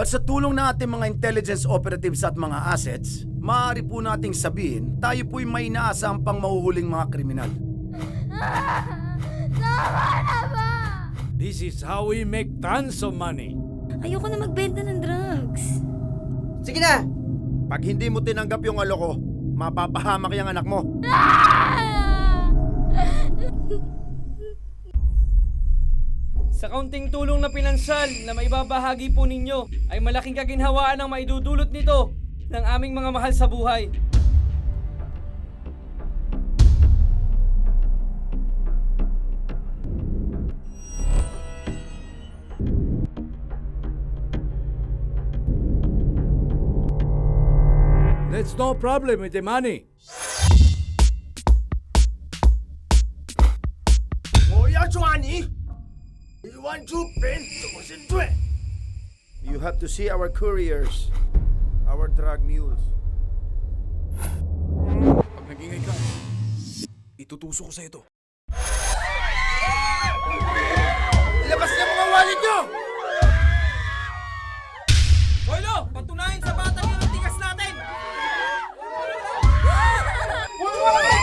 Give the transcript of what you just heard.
At sa tulong ng ating mga intelligence operatives at mga assets, maaari po nating sabihin, tayo po'y may inaasahang pang mahuhuling mga kriminal. Tama na ba? This is how we make tons of money. Ayoko na magbenta ng drugs. Sige na! Pag hindi mo tinanggap yung aloko, mapapahamak yung anak mo. Sa kaunting tulong na pinansyal na maibabahagi po ninyo ay malaking kaginhawaan ang maidudulot nito ng aming mga mahal sa buhay. That's no problem with the money. You have to see our couriers, our drug mules. Pag nag-ingay ka, itutuso ko sa ito. Ilabas niyo mga wallet niyo! Boylo, patunayan sa bata yun ang tigas natin! Wala!